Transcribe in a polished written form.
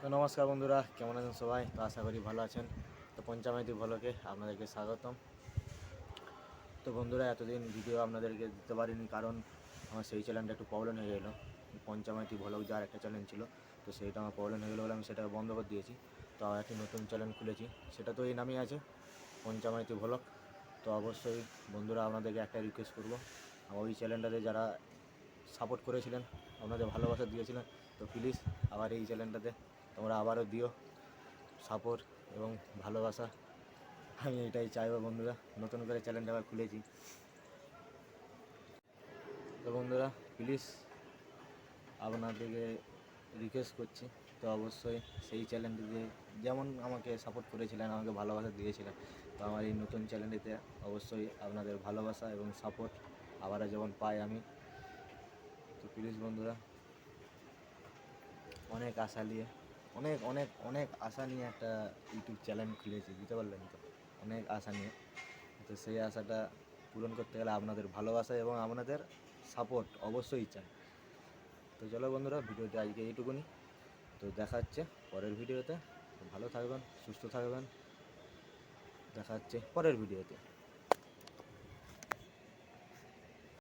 তো নমস্কার বন্ধুরা, কেমন আছেন সবাই? তো আশা করি ভালো আছেন। তো পঞ্চামাইতি ভ্লগে আপনাদেরকে স্বাগতম। তো বন্ধুরা, এতদিন ভিডিও আপনাদেরকে দিতে পারিনি, কারণ আমার সেই চ্যানেলটা একটু প্রবলেম হয়ে গেলো। পঞ্চামাইতি ভ্লগ যার একটা চ্যানেল ছিল, তো সেইটা আমার প্রবলেম হয়ে গেলো বলে আমি সেটাকে বন্ধ করে দিয়েছি। তো আবার একটি নতুন চ্যানেল খুলেছি, সেটা তো এই নামই আছে, পঞ্চামাইতি ভ্লগ। তো অবশ্যই বন্ধুরা, আপনাদেরকে একটা রিকোয়েস্ট করবো, আমার ওই চ্যানেলটাতে যারা সাপোর্ট করেছিলেন, আপনাদের ভালোবাসা দিয়েছিলেন, তো প্লিজ আবার এই চ্যানেলটাতে তোমরা আবারও দিও সাপোর্ট এবং ভালোবাসা। আমি এটাই চাইবো বন্ধুরা, নতুন করে চ্যানেলটা আবার খুলেছি। তো বন্ধুরা, প্লিজ আপনাদেরকে রিকোয়েস্ট করছি, তো অবশ্যই সেই চ্যানেলটিতে যেমন আমাকে সাপোর্ট করেছিলেন, আমাকে ভালোবাসা দিয়েছিলেন, তো আমার এই নতুন চ্যানেলটিতে অবশ্যই আপনাদের ভালোবাসা এবং সাপোর্ট আবারও যেমন পাই আমি। তো প্লিজ বন্ধুরা, অনেক আশা নিয়ে অনেক অনেক অনেক আশা নিয়ে একটা ইউটিউব চ্যানেল খুলেছি, বুঝতে পারলেন তো? অনেক আশা নিয়ে। তো সেই আশাটা পূরণ করতে গেলে আপনাদের ভালোবাসা এবং আপনাদের সাপোর্ট অবশ্যই চাই। তো চলো বন্ধুরা, ভিডিওটি আজকে এইটুকুনি। তো দেখা হচ্ছে পরের ভিডিওতে। ভালো থাকবেন, সুস্থ থাকবেন, দেখা হচ্ছে পরের ভিডিওতে।